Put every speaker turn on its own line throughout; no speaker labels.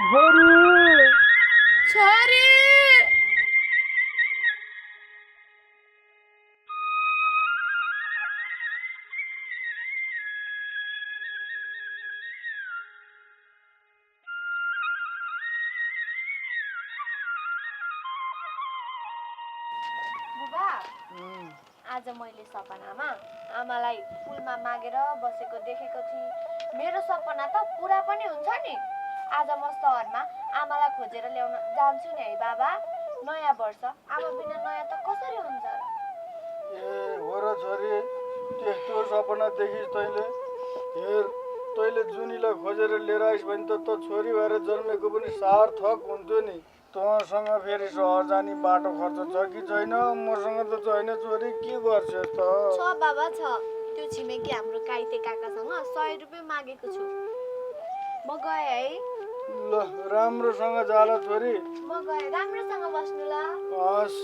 छोरी
छोरी बुबा आज मैले सपनामा आमालाई पुलमा मागेर बसेको देखेको थिएँ। मेरो सपना त पुरा पनि हुन्छ नि। आज म सहरमा आमालाई खोजेर ल्याउन जान्छु नि है बाबा। नयाँ वर्ष आमा बिना नयाँ त कसरी हुन्छ र?
ए हो र छोरी, त्यस्तो सपना देखिस् तैँले? हेर, तैँले जुनीलाई खोजेर लिएर आइस् भने त छोरी भएर जन्मेको पनि सार्थक हुन्थ्यो नि। तँसँग फेरि सहर जाने बाटो खर्च छ कि छैन? मसँग त छैन छोरी, के गर्छस् त?
छ बाबा छ। त्यो छिमेकी हाम्रो काइते काकासँग 100 रुपियाँ मागेको छु। म गएँ है।
ल राम्रोसँग जाला छोरी।
म गएँ, राम्रोसँग बस्नु ल।
हस्।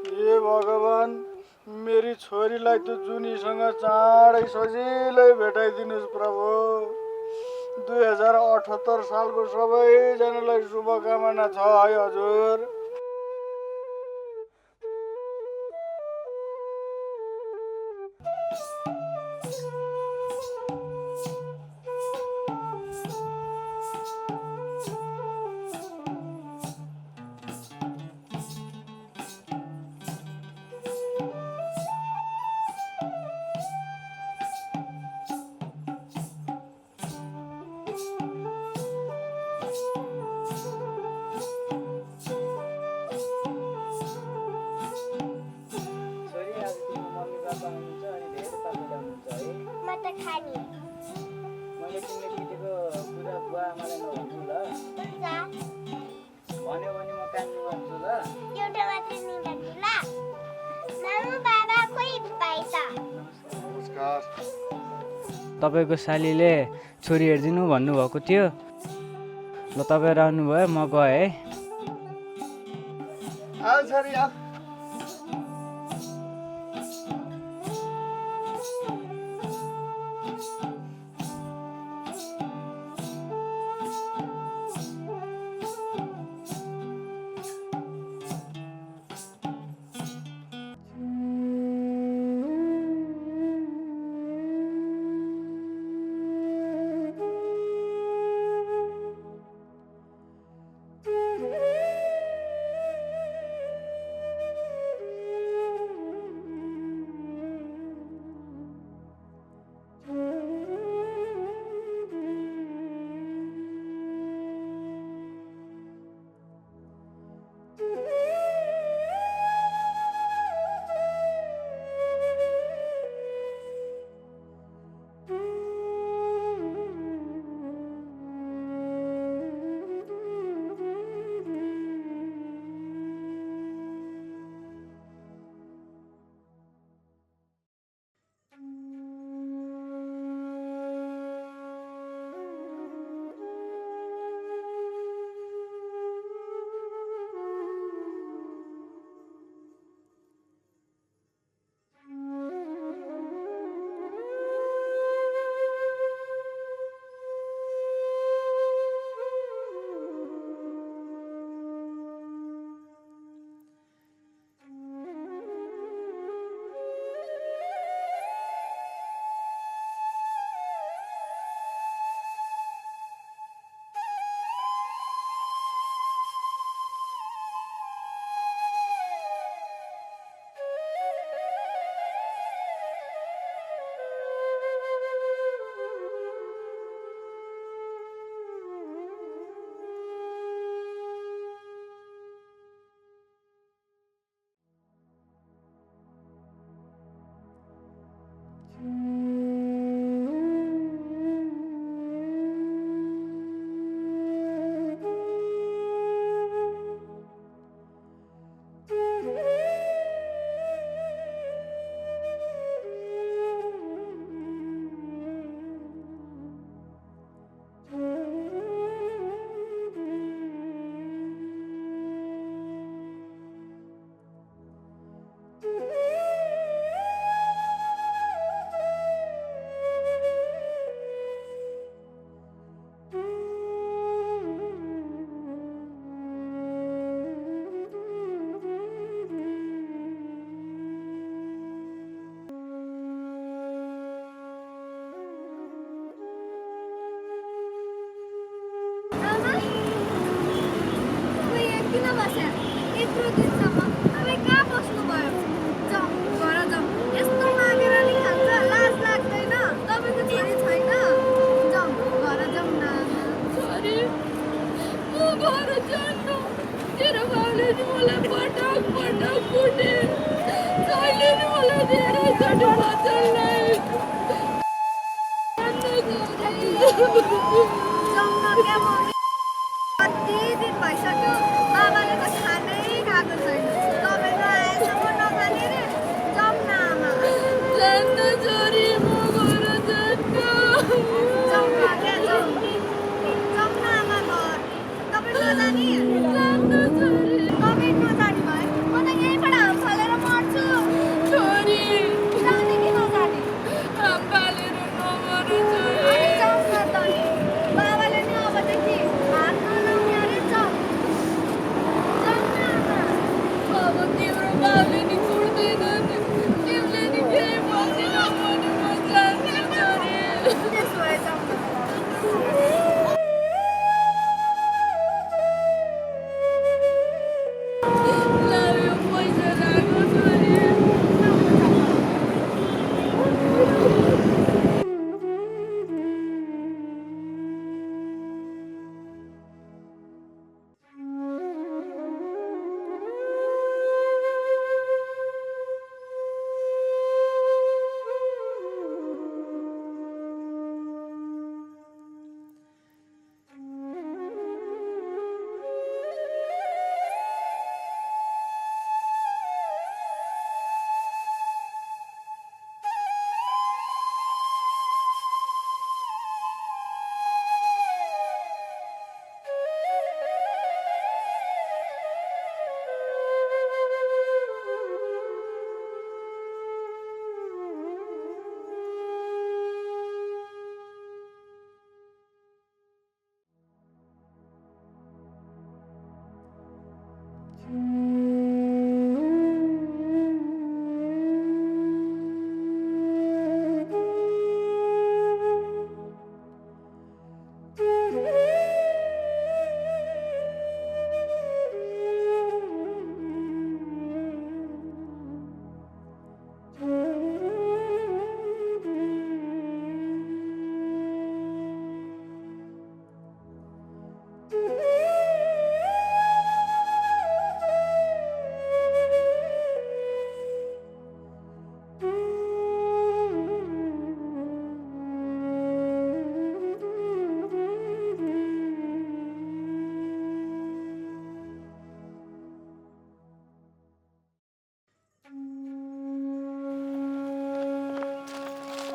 हे भगवान, मेरी छोरीलाई त जुनीसँग चाँडै सजिलै भेटाइदिनुहोस् प्रभु। 2078 सालको सबैजनालाई शुभकामना छ है हजुर।
मैले तिमीले बितेको कुरा बुवा आमालाई नभन्नु ल। भन्यो भने म काम गर्छु ल।
एउटा मात्र निभान्नु ल। मामु बाबा खोइ पाइछ।
नमस्कार।
तपाईँको सालीले छोरी हेरिदिनु भन्नुभएको थियो। ल तपाईँहरू आउनुभयो, म गएँ है।
आऊ छोरी आऊ।
एकचोटि बचाउलाई कति दिन भइसक्यो बाबाले त खानै खाएको छैन तपाईँको आएसम्म नजाने रे जाउँ न आमा जान्न छोरी म घर जान्न जाउँ न क्या जाउँ जाउँ न आमा घर तपाईँ नजाने जान्न छोरी तपाईँ नजाने भए म त यहीँबाट हाम फालेर मर्छु छोरी जाने कि नजाने हाम फालेर नमर छोरी अनि जाउँ न त नि बाबाले नि अबदेखि हात नलाउने अरे जाउँ जाउँ न आमा अब तिम्रो बाबुले नि छोड्दैन तिमीले नि केही भन्दैन भने म जान्छु छोरी त्यसो भए जाउँ न ल यो पैसा राख्नु छोरी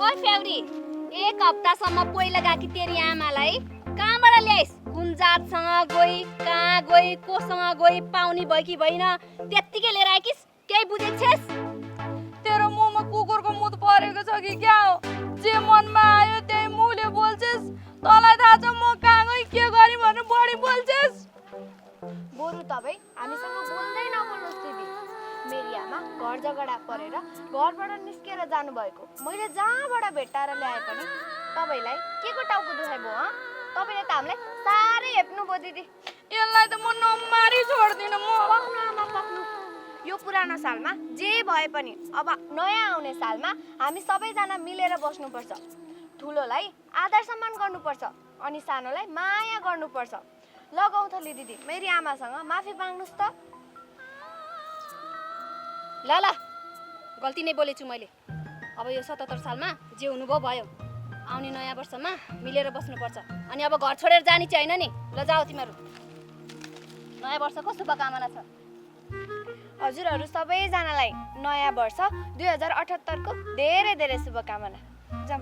ओइ फेउरी एक हप्तासम्म पोइ लगाकी तेरी आमालाई कहाँबाट ल्याइस् कुन जातसँग गई कहाँ गई कोसँग गई पाउनी भयो कि भएन त्यत्तिकै लिएर आइकिस् केही बुझेछस्
तेरो मुखमा कुकुरको मुत परेको छ कि क्या हो जे मनमा आयो त्यही मुखले बोल्छस् तँलाई थाहा छ म कहाँ गई के गरी भन्नु बढी बोल्छस् बरु तपाईँ हामीसँग बोल्दै नबोल्नुहोस् दिदी मेरी आमा घर झगडा परेर घरबाट निस्केर जानुभएको मैले जहाँबाट भेट्टाएर ल्याए पनि तपाईँलाई के को टाउको दुखाइ भयो तपाईँले त हामीलाई साह्रै हेप्नुभयो दिदी यसलाई त म नमारी छोड्दिनँ म पक्नु आमा पक्नु यो पुरानो सालमा जे भए पनि अब नयाँ आउने सालमा हामी सबैजना मिलेर बस्नुपर्छ ठुलोलाई आदर सम्मान गर्नुपर्छ अनि सानोलाई माया गर्नुपर्छ ल गौँथली दिदी मेरी आमासँग माफी माग्नुहोस् त
ल ल गल्ती नै बोलेछु मैले अब यो 77 सालमा जे हुनुभयो भयो आउने नयाँ वर्षमा मिलेर बस्नुपर्छ अनि अब घर छोडेर जाने चाहिँ हैन नि ल जाऊ तिमीहरू नयाँ वर्षको शुभकामना छ
हजुरहरू सबैजनालाई नयाँ वर्ष 2078 को धेरै धेरै शुभकामना जाम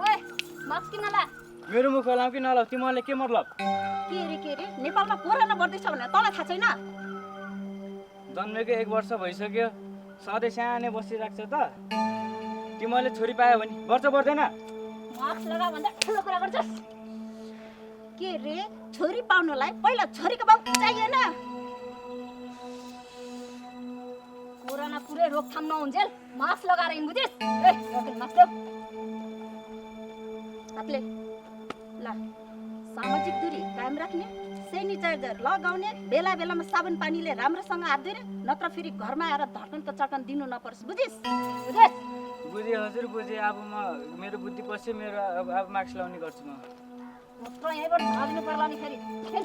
ओए मास्क किन ला
मेरो मुख लाउ कि नलाउ तिमीहरूले के मतलब
के रे नेपालमा कोरोना बढ्दैछ भने तँलाई थाहा छैन
जन्मेको 1 वर्ष भइसक्यो सधैँ सानै बसिरहेको छ त तिमीहरूले छोरी पायो भने वर्ष पर्दैन
मास्क लगा भन्दा ठुलो कुरा गर्छस् के रे छोरी पाउनलाई पहिला छोरीको बाउ चाहिएन कोरोना पुरै रोकथाम नहुन्जेल मास्क लगाएर हिँड बुझिस् ए रकेट मास्क ल्याऊ हातले ल सामाजिक दूरी कायम राख्ने सेनिटाइजर लगाउने बेला बेलामा साबुन पानीले राम्रोसँग हात धुने नत्र फेरि घरमा आएर धर्कन त चटन दिनु नपर्छ बुझिस्
बुझेँ हजुर बुझेँ। अब म मेरो बुद्धि पस्यो, मेरो अब मार्क्स लाउने गर्छु म।
त यहीँबाट भाग्नु पर्ला नि फेरि खेल।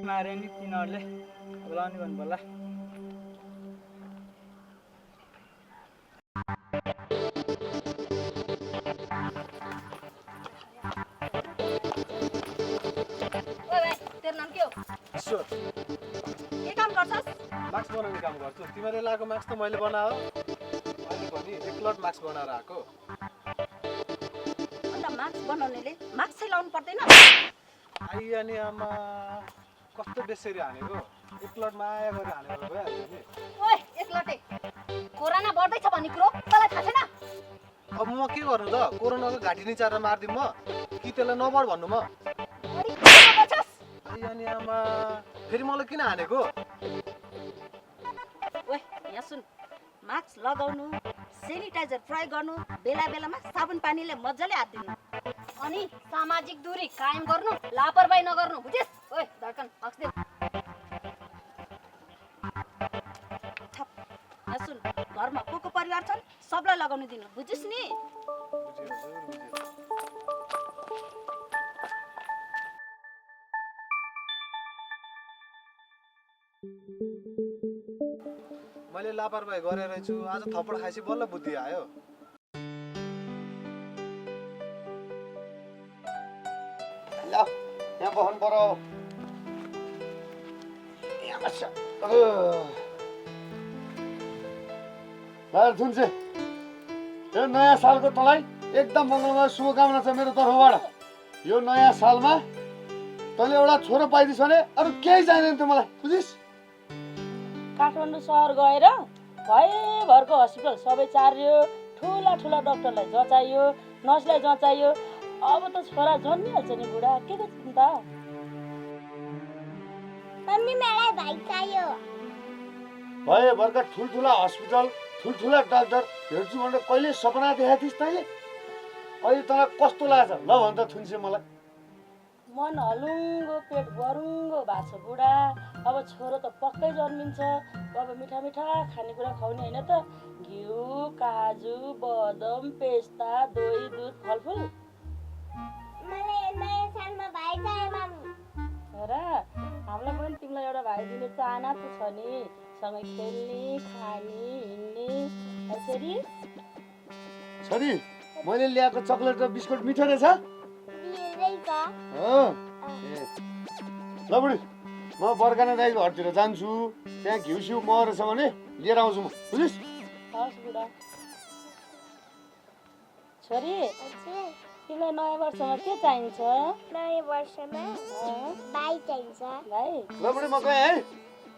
मारे नि तिनीहरूले, अब लाउने भन्नु पर्ला।
ओए भाइ तेरो नाम के हो?
ईश्वर
के काम गर्छस्?
मास्क बनाउने काम गर्छु। तिमीले लगाएको मास्क त मैले बनायो, अहिले पनि एकलट मास्क बनाएर आएको।
अन्त मास्क बनाउनेले मास्क चाहिँ लाउनु पर्दैन?
आई अनि आमा कस्तो बेसरी हानेको, एकलट माया गरेर हानेर भइहाल्यो नि।
ओए एकलटे कोरोना बढ्दैछ भन्ने कुरो तँलाई थाहा छैन?
अब म के गर्नु त? कोरोनाको घाँटी निचारेर मारिदिउँ म कि त्यसलाई नबढ भन्नु म?
अरे के गर्छस्?
आई अनि आमा फेरि मलाई किन हानेको?
ओए यहाँ सुन, मास्क लगाउनु, सेनिटाइजर प्रयोग गर्नु, बेला बेलामा साबुन पानीले मजाले हात दिनु।
अनि सामाजिक दूरी कायम गर्नु, लापरवाही नगर्नु, बुझिस्? ओए धड्कन मास्क दे।
यहाँ सुन, घरमा को परिवार छन् सबलाई लगाउनु दिनु, बुझिस् नि?
बुझ्यो हजुर, बुझ्यो। मैले लापरवाही गरेर रहेछु, आज थप्पड खाएपछि बल्ल बुद्धि आयो।
ल यहाँ बस्नु पर्यो। यहाँ बस्छ। ल थुन्से, यो नयाँ सालको तँलाई एकदम मङ्गलमय शुभकामना छ मेरो तर्फबाट। यो नयाँ सालमा तैँले एउटा छोरो पाइदिस् भने अरू केही चाहिँदैन त मलाई, बुझिस्?
काठमाडौँ सहर गएर भरको हस्पिटल सबै चार्यो, ठुला ठुला डक्टरलाई जचाइयो, नर्सलाई जचाइयो। अब त छोरा जन्मिहाल्छ नि बुढा, के को चिन्ता?
मम्मी मलाई भाइ चाहियो।
भए भरका ठुल्ठुला हस्पिटल, ठुल्ठुला डाक्टर हेर्छु भनेर कहिले सपना देखाएको थिइस् तैँले? अहिले तँलाई कस्तो लाग्छ ल भन त थुन्से मलाई।
मन हलुङ्गो पेट बरुङ्गो भएको छ बुढा। अब छोरो त पक्कै जन्मिन्छ। अब मिठा मिठा खानेकुरा खुवाउने होइन त, घिउ, काजु, बदम, पेस्ता, दही, दुध, फलफुल।
मलाई नयाँ सालमा भाइ चाहियो मामु।
र हामीलाई पनि तिमीलाई एउटा भाइ दिने चाहना त छ नि, सँगै खेल्ने, खाने, हिँड्ने। छोरी
छोरी, मैले ल्याएको चक्लेट र बिस्कुट मिठो रहेछ? ल बुढी, म बर्खाने दाइको घरतिर जान्छु, त्यहाँ घिउ सिउ मह रहेछ भने लिएर आउँछु म, बुझिस्?
हस् बुढा। छोरी तिमीलाई नयाँ वर्षमा के चाहिन्छ?
नयाँ वर्षमा भाइ चाहिन्छ।
भाइ
ल बुढी म गएँ है।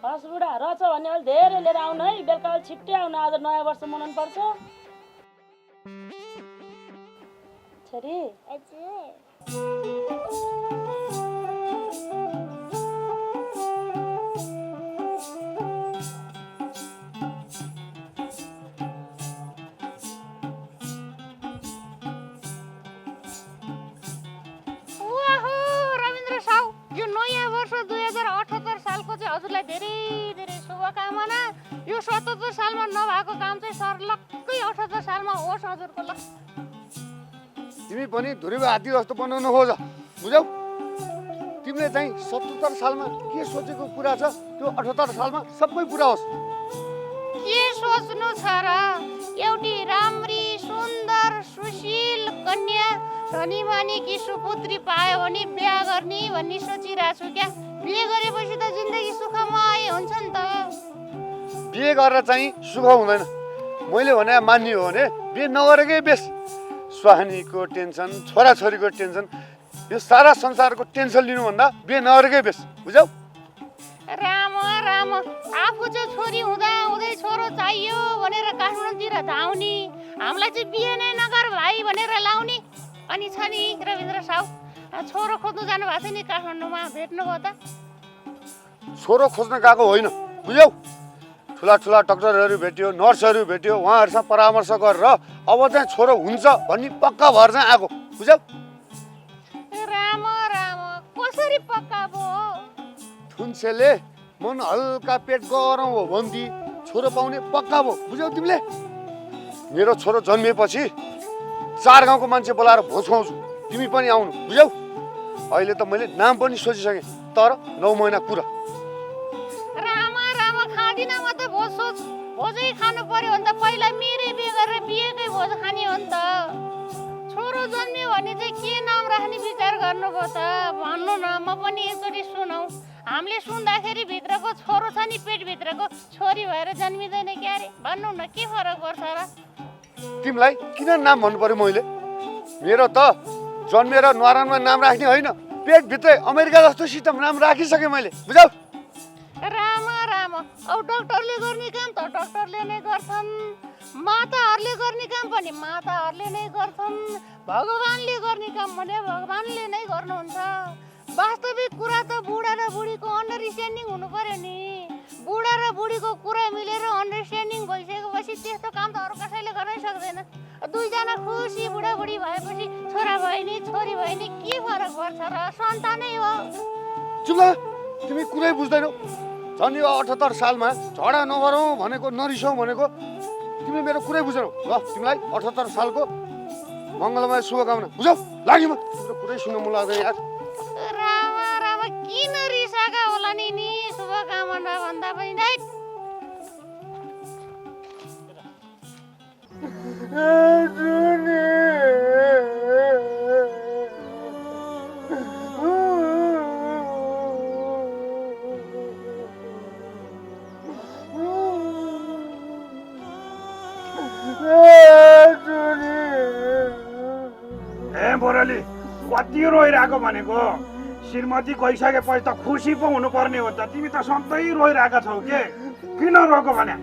हस् बुढा, रहेछ भने अलिक धेरै लिएर आउनु है, बेलुका अलिक छिट्टै आउनु, आज नयाँ वर्ष मनाउनु पर्छ। छोरी
रविन्द्र साहु, यो नयाँ वर्ष 2078 सालको चाहिँ हजुरलाई धेरै धेरै शुभकामना। यो 77 सालमा नभएको काम चाहिँ सर्लक्कै 78 सालमा होस् हजुरको। ल
तिमी पनि धुरीको हात्ती जस्तो बनाउनु खोज, बुझौ? तिमीले चाहिँ 77 सालमा के सोचेको कुरा छ त्यो 78 सालमा सबै पुरा होस्।
के सोच्नु छ र? एउटी राम्री सुन्दर सुशील कन्या धनीमानीकी सुपुत्री पायो भने बिहा गर्ने भन्ने सोचिरहेको छु। क्या बिहे गरेपछि त जिन्दगी सुखमय हुन्छ नि त।
बिहे गरेर चाहिँ सुख हुँदैन, मैले भने मान्ने हो भने बिहे नगरेकै बेस। स्वाहानीको टेन्सन, छोराछोरीको टेन्सन, यो सारा संसारको टेन्सन लिनुभन्दा बिहे नगरेकै बेस, बुझौ?
राम राम, आफू चाहिँ छोरी हुँदा हुँदै छोरो चाहियो भनेर काठमाडौँतिर धाउने, हामीलाई चाहिँ बिहे नै नगर भाइ भनेर लाउने। अनि छ नि रविन्द्र साहु, छोरो खोज्नु जानु भएको थियो नि काठमाडौँमा, भेट्नुभयो त?
छोरो खोज्न गएको होइन, बुझौ? ठुला ठुला डक्टरहरू भेट्यो, नर्सहरू भेट्यो, उहाँहरूसँग परामर्श गरेर अब चाहिँ छोरो हुन्छ भन्ने पक्का भएर चाहिँ आएको, बुझौ?
राम राम, कसरी पक्का भयो?
थुन्सेले मन हल्का पेट गरौँ हो भन्दी छोरो पाउने पक्का भयो बुझ्यौ तिमीले मेरो छोरो जन्मिएपछि 4 गाउँको मान्छे बोलाएर भोज खुवाउँछु तिमी पनि आउनु बुझ्यौ अहिले त मैले नाम पनि सोचिसकेँ तर 9 महिना कुरा
रामा रामा खाँदिन म त भोज सोच भोजै खानु पर्यो भने त पहिला मेरै बिहे गरेर बिहेकै भोज खाने हो नि त छोरो जन्मियो भने चाहिँ के नाम राख्ने विचार गर्नुभयो त भन्नु न म पनि एकचोटि सुनौ हामीले सुन्दाखेरि भित्रको छोरो छ नि पेटभित्रको छोरी भएर जन्मिँदैन क्या अरे भन्नु न के फरक पर्छ र
तिमीलाई किन नाम भन्नु पर्यो मैले मेरो त जन्मेर न्वारानमा नाम राख्ने होइन पेटभित्रै अमेरिका जस्तो सिस्टम नाम राखिसकेँ मैले बुझ्यौ
रामा रामा अब डाक्टरले गर्ने काम त डाक्टरले नै गर्छन् माताहरूले गर्ने काम पनि माताहरूले नै गर्छन् भगवानले गर्ने काम भने भगवानले नै गर्नुहुन्छ वास्तविक कुरा त बुढा र बुढीको अन्डरस्ट्यान्डिङ हुनु पर्यो नि बुढा र बुढीको कुरा मिलेर अन्डरस्ट्यान्डिङ भइसकेपछि त्यस्तो काम त अरू कसैले गर्नै सक्दैन दुईजना खुसी बुढाबुढी भएपछि छोरा भयो नि छोरी भयो नि के फरक पर्छ र सन्तानै हो
चुप लाग तिमी कुरै बुझ्दैनौ झन् यो 78 सालमा झगडा नगरौँ भनेको नरिसाउँ भनेको तिमीले मेरो कुरै बुझेनौ ल तिमीलाई 78 सालको मङ्गलमय शुभकामना बुझौ लाग्यो म तिम्रो कुरै सुन्न मन लाग्दैन यार
रामा रामा किन रिसाका होला नि शुभकामना भन्दा पनि दाइ
बोराली कति रोइरहेको भनेको श्रीमती गइसकेपछि त खुसी पो हुनुपर्ने हो त तिमी त सधैँ रोइरहेका छौ के किन रोको भने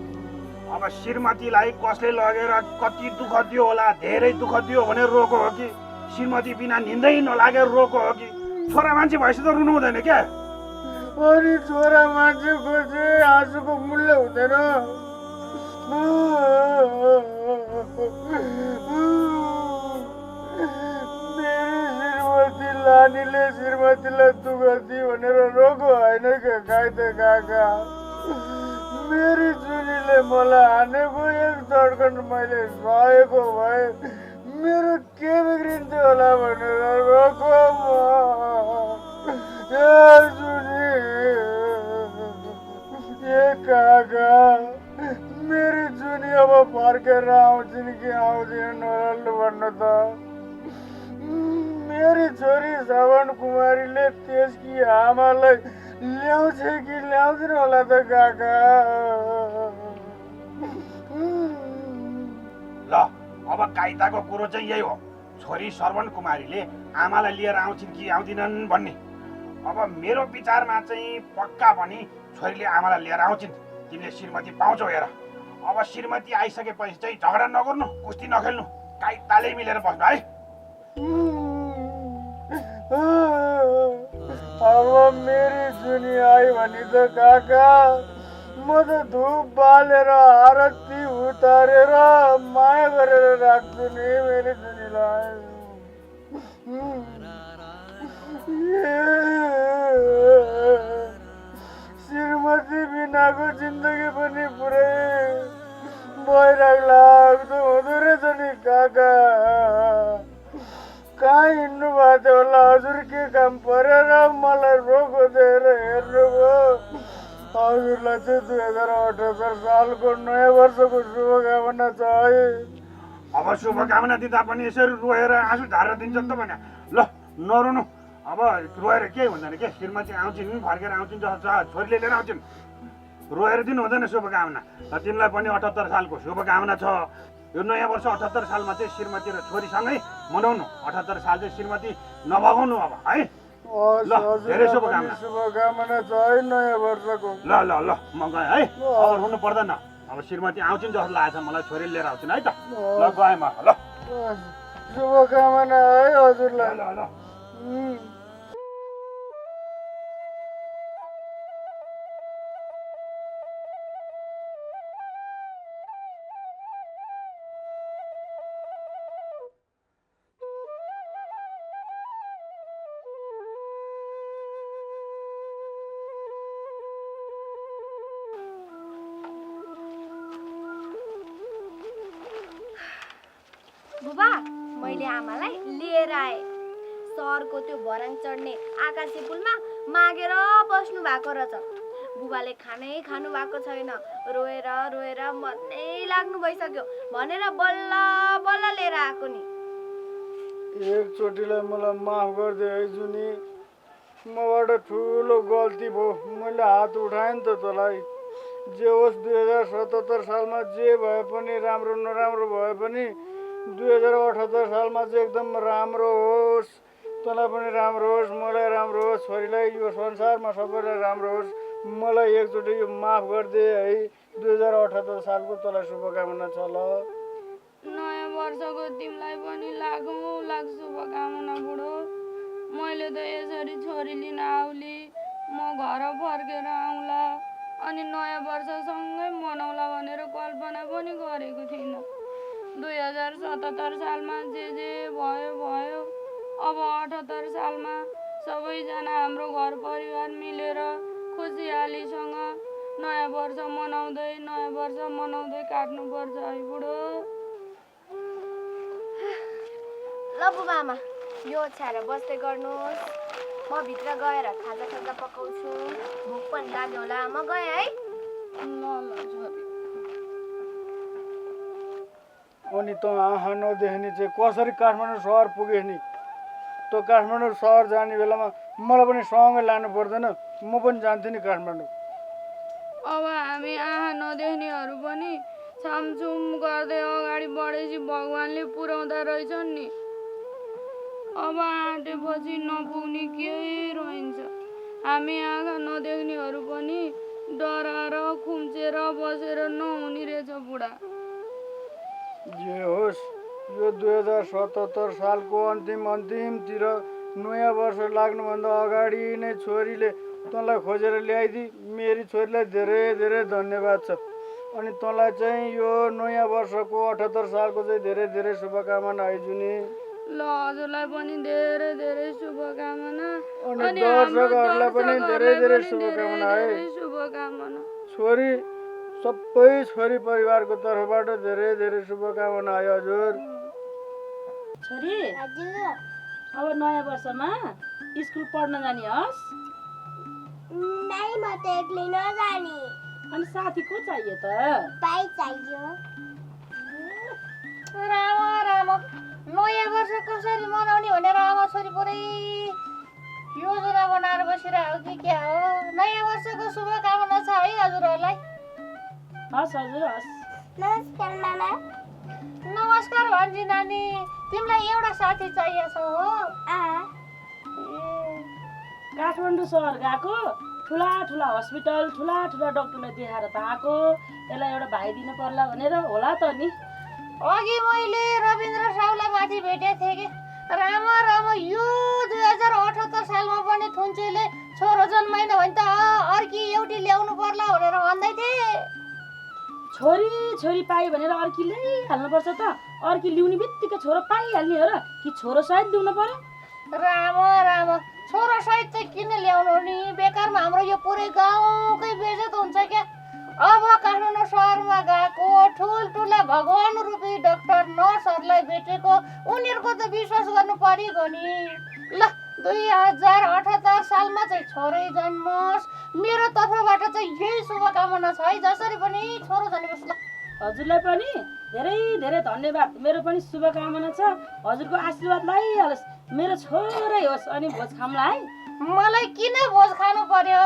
अब श्रीमतीलाई कसले लगेर कति दुःख दियो होला धेरै दुःख दियो भने रोको हो कि श्रीमती बिना निन्दै नलागेर रोको हो कि छोरा मान्छे भएपछि त रुनु हुँदैन क्या
अनि छोरा मान्छेको चाहिँ आँसुको मूल्य हुँदैन श्रीमती लानीले श्रीमतीलाई दुःख दियो भनेर रोको होइन गाई त काका मेरी जुनीले मलाई हानेको एक झड्कन मैले सहेको भए मेरो के बिग्रिन्थ्यो होला भनेर रोको जुनी ए काका मेरी जुनी अब फर्केर आउँछिन् कि आउँदैन नराल्नु भन्नु त मेरी छोरी श्रवण कुमारीले त्यसकी आमालाई ल्याउँछ कि ल्याउँदैन होला त काका
ल अब कायदाको कुरो चाहिँ यही हो छोरी श्रवण कुमारीले आमालाई लिएर आउँछिन् कि आउँदिनन् भन्ने अब मेरो विचारमा चाहिँ पक्का पनि छोरीले आमालाई लिएर आउँछिन् तिमीले श्रीमती पाउँछौ हेर अब श्रीमती आइसकेपछि चाहिँ झगडा नगर्नु कुस्ती नखेल्नु कायदाले मिलेर बस्नु है
अब मेरी जुनी आई भने त काका म त धुप बालेर आरती उतारेर माया गरेर राख्छु नि मेरी जुनीलाई श्रीमती बिनाको जिन्दगी पनि पुरै भइराग लाग्दो हुँदो रहेछ नि काका कहाँ हिँड्नु भएको थियो होला हजुर के काम परेर मलाई रोको दिएर हेर्नुभयो हजुरलाई चाहिँ 2078 सालको नयाँ वर्षको शुभकामना छ है
अब शुभकामना दिँदा पनि यसरी रोएर आँसु झारेर दिन्छ त भने ल नरुनु अब रोएर केही हुँदैन के श्रीमती आउँछिन् फर्केर आउँछिन् जस्तो छ छोरीले लिएर आउँछिन् रोएर दिनु हुँदैन शुभकामना तिमीलाई पनि 78 सालको शुभकामना छ यो नयाँ वर्ष 78 सालमा चाहिँ श्रीमती र छोरीसँगै मनाउनु 78 साल चाहिँ श्रीमती नभगाउनु अब है ल धेरै
शुभकामना छ है नयाँ वर्षको
ल ल ल म गएँ है अब रुनु पर्दैन अब श्रीमती आउँछिन् जस्तो लागेको छ मलाई छोरीले लिएर आउँछिन् है त ल गएँ म ल
शुभकामना है हजुरलाई
ल ल
बुबा मैले आमालाई लिएर आएँ सहरको त्यो भराङ चढ्ने आकाशे पुलमा मागेर बस्नु भएको रहेछ बुबाले खानै खानु भएको छैन रोएर रोएर मर्नै लाग्नु भइसक्यो भनेर बल्ल बल्ल लिएर आएको नि
एकचोटिलाई मलाई माफ गरिदियो है जुनी मबाट ठुलो गल्ती भयो मैले हात उठाएँ नि त तँलाई जे होस् 2077 सालमा जे भए पनि राम्रो नराम्रो भए पनि 2078 सालमा चाहिँ एकदम राम्रो होस् तँलाई पनि राम्रो होस् मलाई राम्रो होस् छोरीलाई यो संसारमा सबैलाई राम्रो होस् मलाई एकचोटि यो माफ गरिदिए है 2078 सालको तँलाई शुभकामना छ ल
नयाँ वर्षको तिमीलाई पनि लागौँ लाग शुभकामना बुढो मैले त यसरी छोरी लिन आउली म घर फर्केर आउँला अनि नयाँ वर्षसँगै मनाउला भनेर कल्पना पनि गरेको थिइनँ 2077 सालमा जे भयो भयो अब 78 सालमा सबैजना हाम्रो घर परिवार मिलेर खुसियालीसँग नयाँ वर्ष मनाउँदै काट्नुपर्छ है बुढो
ल बुबा आमा यो ओछ्याएर बस्दै गर्नुहोस् म भित्र गएर खाजा पकाउँछु भोक पनि लाग्यो होला म गएँ है
ल छोरी
अनि त आँखा नदेख्ने चाहिँ कसरी काठमाडौँ सहर पुगे नि त काठमाडौँ सहर जाने बेलामा मलाई पनि सँगै लानु पर्दैन म पनि जान्थेँ नि काठमाडौँ
अब हामी आँखा नदेख्नेहरू पनि छामछुम गर्दै अगाडि बढेपछि भगवान्ले पुर्याउँदा रहेछन् नि अब आँटेपछि नपुग्ने केही रहन्छ हामी आँखा नदेख्नेहरू पनि डराएर खुम्चेर बसेर नहुने रहेछ बुढा
जे होस् यो 2077 सालको अन्तिमतिर नयाँ वर्ष लाग्नुभन्दा अगाडि नै छोरीले तँलाई खोजेर ल्याइदिई मेरी छोरीलाई धेरै धेरै धन्यवाद छ अनि तँलाई चाहिँ यो नयाँ वर्षको 78 सालको चाहिँ धेरै धेरै शुभकामना है जुनी
ल हजुरलाई पनि धेरै धेरै शुभकामना
अनि दर्शकहरूलाई पनि धेरै धेरै शुभकामना है
शुभकामना
छोरी सबै छोरी परिवारको तर्फबाट धेरै धेरै शुभकामना है हजुर
छोरी
हजुर
अब नयाँ वर्षमा स्कुल पढ्न जाने हस्
नै म त एक्लै नजाने
अनि साथी को चाहियो त
भाइ चाहियो
राम राम नयाँ वर्ष कसरी मनाउने भनेर आमा छोरी पुरै योजना बनाएर बसिरहेको कि क्या हो नयाँ वर्षको शुभकामना छ है हजुरहरूलाई
हस् हजुर हस्
नमस्कार मामा
नमस्कार भन्जी नानी तिमीलाई एउटा साथी चाहिएको छ हो
काठमाडौँ सहर गएको ठुला ठुला हस्पिटल ठुला ठुला डक्टरलाई देखाएर त आएको यसलाई एउटा भाइ दिनु पर्ला भनेर होला त नि
अघि मैले रविन्द्र साउलाई माथि भेटेको थिएँ कि राम यो 2078 सालमा पनि थुन्चेले छोरो जन्माइन भने त अर्की एउटी ल्याउनु पर्ला भनेर भन्दै थिए
छोरी पायो भनेर अर्की ल्याइहाल्नुपर्छ त अर्की ल्याउने बित्तिकै छोरो पाइहाल्ने हो र कि छोरो सहित ल्याउनु पर्यो
राम छोरो सहित चाहिँ किन ल्याउनु नि बेकारमा हाम्रो यो पुरै गाउँकै बेइज्जत हुन्छ क्या अब काठमाडौँ सहरमा गएको ठुल्ठुला भगवान रूपी डाक्टर नर्सहरूलाई भेटेको उनीहरूको त विश्वास गर्नु परेको नि ल 2078 सालमा चाहिँ छोरै जन्मोस् मेरो तर्फबाट चाहिँ यही शुभकामना छ है जसरी पनि छोरो जन्मोस् ल
हजुरलाई पनि धेरै धेरै धन्यवाद मेरो पनि शुभकामना छ हजुरको आशीर्वाद लैहालोस् मेरो छोरै होस् अनि भोज खाउँला है
मलाई किन भोज खानु पर्यो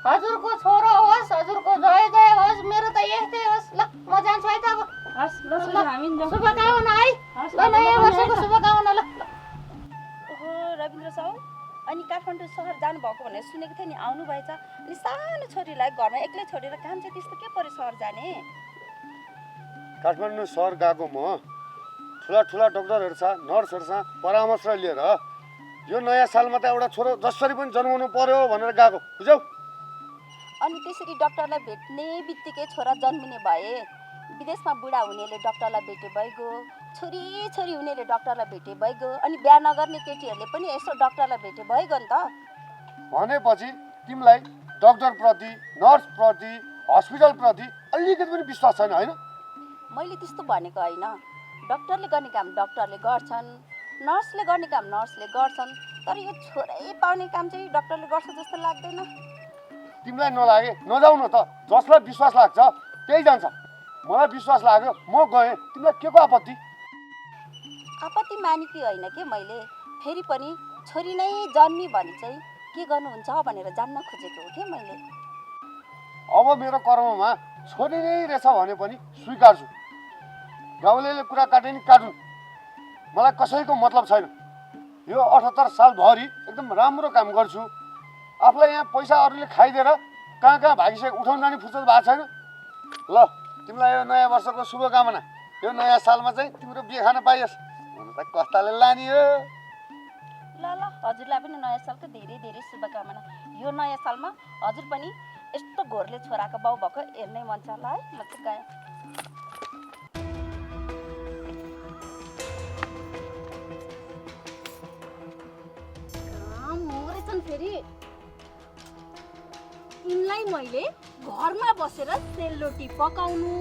हजुरको छोरो होस् हजुरको जय जय होस् मेरो त यस्तै होस् ल म जान्छु है त अब
हस् ल हामी जाउँ
शुभकामना है ल नयाँ वर्षको शुभकामना ल
ओहो रविन्द्र साउ अनि काठमाडौँ सहर जानुभएको भनेर सुनेको थिएँ नि आउनु भएछ अनि सानो छोरीलाई घरमा एक्लै छोडेर काम चाहिँ त्यस्तो के पऱ्यो सहर जाने
काठमाडौँ सहर गएको म ठुला ठुला डक्टरहरूसँग नर्सहरूसँग परामर्श लिएर यो नयाँ सालमा त एउटा छोरो जसरी पनि जन्माउनु पर्यो भनेर गएको बुझ्यौ
अनि त्यसरी डक्टरलाई भेट्ने बित्तिकै छोरा जन्मिने भए विदेशमा बुढा हुनेले डक्टरलाई भेटे भइगयो छोरी हुनेले डक्टरलाई भेटे भइगयो अनि बिहा नगर्ने केटीहरूले पनि यसो डक्टरलाई भेटे भइगयो नि त
भनेपछि तिमीलाई डक्टरप्रति नर्सप्रति हस्पिटलप्रति अलिकति पनि विश्वास छैन होइन
मैले त्यस्तो भनेको होइन डक्टरले गर्ने काम डक्टरले गर्छन्, नर्सले गर्ने काम नर्सले गर्छन्, तर यो छोरै पाउने काम चाहिँ डक्टरले गर्छ जस्तो लाग्दैन।
तिमीलाई नलागे नजाऊ न त, जसलाई विश्वास लाग्छ त्यही जान्छ। मलाई विश्वास लाग्यो, म गएँ, तिमीलाई के को आपत्ति?
आपत्ति मानेकी होइन कि मैले, फेरि पनि छोरी नै जन्मी भने चाहिँ के गर्नुहुन्छ भनेर जान्न खोजेको हो कि मैले।
अब मेरो कर्ममा छोरी नै रहेछ भने पनि स्वीकार्छु। गाउँलेले कुरा काटे नि काटुन्, मलाई कसैको मतलब छैन। यो 78 सालभरि एकदम राम्रो काम गर्छु। आफूलाई यहाँ पैसा अरूले खाइदिएर कहाँ कहाँ भागिसके उठाउन जाने फुर्सद भएको छैन। ल तिमीलाई यो नयाँ वर्षको शुभकामना। यो नयाँ सालमा चाहिँ तिम्रो बिहे खान पाइयोस् हुन त कस्ताले लाने हो।
ल ल हजुरलाई पनि नयाँ सालको धेरै धेरै शुभकामना। यो नयाँ सालमा हजुर पनि यस्तो घोरले छोराको बाउ भएको हेर्नै मन छ। ल है, म चाहिँ गएँ।
मरेछन् फेरि। यिनलाई मैले घरमा बसेर सेलरोटी पकाउनु,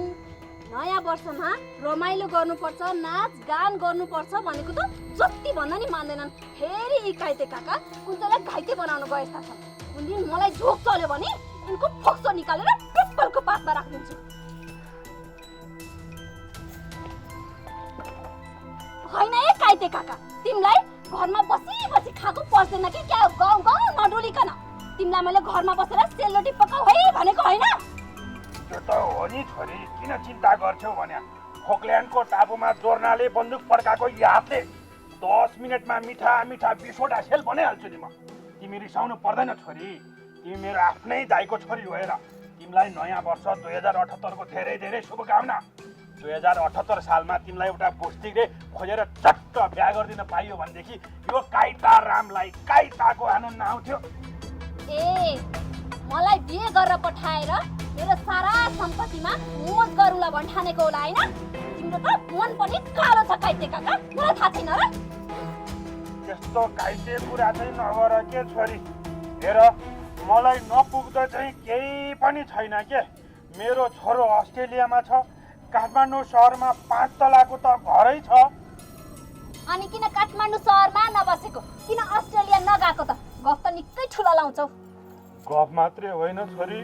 नयाँ वर्षमा रमाइलो गर्नुपर्छ, नाच गान गर्नुपर्छ भनेको त जति भन्दा नि मान्दैनन्। फेरि यी घाइते काका कुन चाहिँ घाइते बनाउनु गएस्ता छन्। कुन दिन मलाई झोक चल्यो भने यिनको फोक्सो निकालेर पिपलको पातमा राखिदिन्छु। होइन ए घाइते काका, तिमीलाई घरमा बसी बसी खाएको पर्दैन कि क्या? गाउँ गाउँ नडुलिकन तिमीलाई मैले घरमा बसेर सेलरोटी पकाऊ है भनेको होइन।
त्यो त हो नि छोरी, किन चिन्ता गर्छौ भने फोकल्यान्डको टापुमा जोर्नाले बन्दुक पड्काएको यादले 10 मिनटमा मिठा मिठा 20 वटा सेल बनाइहाल्छु नि म। तिमी रिसाउनु पर्दैन छोरी, तिमी मेरो आफ्नै दाइको छोरी भएर तिमीलाई नयाँ वर्ष 2078 को धेरै धेरै शुभकामना। 2078 सालमा तिमीलाई एउटा बुस्तीले खोजेर चट्ट बिहा गरिदिन पाइयो भनेदेखि यो काइता रामलाई काइताको हानु नआउँथ्यो।
ए मलाई बिहे गरेर पठाएर मेरो सारा सम्पत्तिमा मोज गरौँला भन्ठानेको होला होइन? तिम्रो त मन पनि कालो छ घाइते काका, मलाई थाहा छैन र?
त्यस्तो घाइते कुरा चाहिँ नगर के छोरी। हेर मलाई नपुग्दा चाहिँ केही पनि छैन के। मेरो छोरो अस्ट्रेलियामा छ, काठमाडौँ सहरमा 5 तलाको त घरै छ।
अनि किन काठमाडौँ सहरमा नबसेको, किन अस्ट्रेलिया नगएको त? गफ त निकै ठुलो लाउँछौ।
गफ मात्रै होइन छोरी,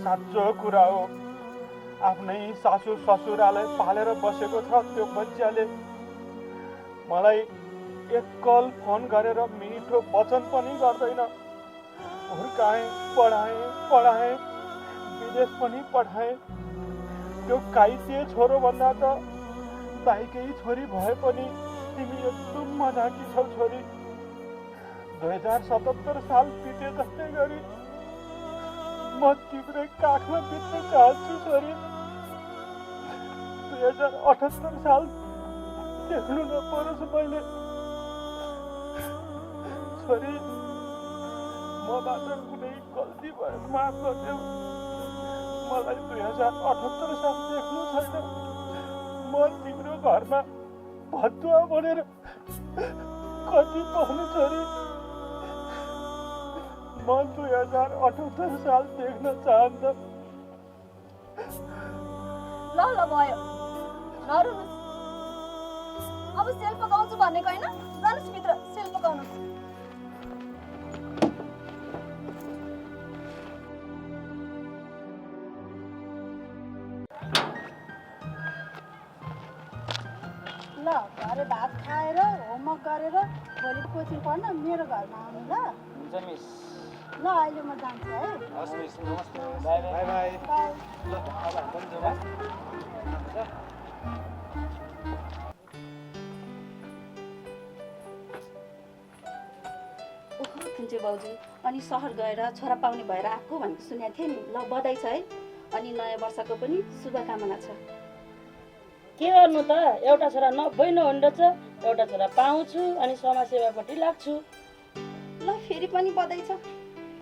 साँचो कुरा हो। आफ्नै सासू ससुरालाई पालेर बसेको छ त्यो बच्चाले। मलाई एकल फोन गरेर मिठो वचन पनि गर्दैन। हुर्काएँ, पढाएँ, विदेश पनि पठाएँ। त्यो काइते छोरो भन्दा त दाइकै छोरी भए पनि तिमी एकदम मजाकी छौ छोरी। 2077 साल बिते जस्तै गरी म तिम्रै काखमा बित्न चाहन्छु छोरी। 2078 साल देख्नु नपरोस् मैले। छोरी मबाट कुनै गल्ती भए माफ गरिदेऊ। मलाई 2078 साल देख्नु छैन। म तिम्रो घरमा भतुवा बनेर कति पाउनु छोरी। म 2078 साल देख्न चाहन्न।
ल ल भयो, नरुनुहोस्। अब सेल पकाउँछु भनेको होइन? जानुहोस् भित्र सेल पकाउनुहोस्।
ल घरे भात खाएर होमवर्क गरेर भोलि कोचिङ पढ्न मेरो घरमा आउनु ल।
हुन्छ मिस।
ल अहिले म जान्छु है।
हस् मिस, नमस्ते। By by.
By by.
ल अब हामी पनि जाउँ है।
ओहो कुन्चे बाउजू, अनि सहर गएर छोरा पाउने भएर आएको भनेको सुनेको थिएँ नि। ल बधाई छ है, अनि नयाँ वर्षको पनि शुभकामना छ।
के गर्नु त, एउटा छोरा नभई नहुँदो छ, एउटा छोरा पाउँछु अनि समाजसेवापट्टि लाग्छु।
ल फेरि पनि बधाई छ।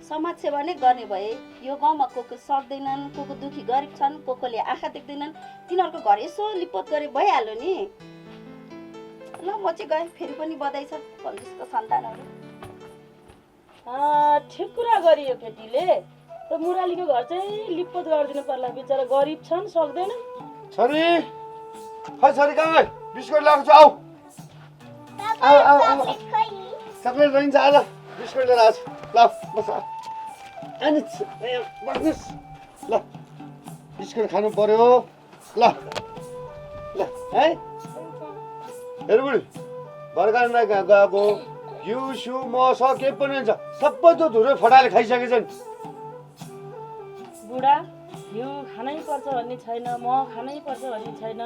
समाजसेवा नै गर्ने भए यो गाउँमा को सक्दैनन्, को दुखी गरिब छन्, कोले आँखा देख्दैनन्, तिनीहरूको घर यसो लिपोत गरे भइहाल्यो नि। ल म चाहिँ गएँ, फेरि पनि बधाई छ कन्जुसको सन्तानहरू।
ठिक कुरा गरियो केटीले। त मुरालीको घर चाहिँ लिपोत गरिदिनु पर्ला, बिचरा गरिब छन् सक्दैन।
छोरी, खै छोरी कहाँ गयो? बिस्कुट ल्याएको छु आऊ आऊ आऊ आऊ
चक्लेट खोइ
चक्लेट रहन्छ आज बिस्कुट लिएर आएको छु ल बस अनि बस्नुहोस् ल बिस्कुट खानु पर्यो ल ल है हेर बुढी बर्खामा गएको घिउ सिउ मस केही पनि हुन्छ सबै त धुरै फटाले खाइसकेछन्
बुढा घिउ खानै पर्छ भन्ने छैन मह खानै पर्छ भन्ने छैन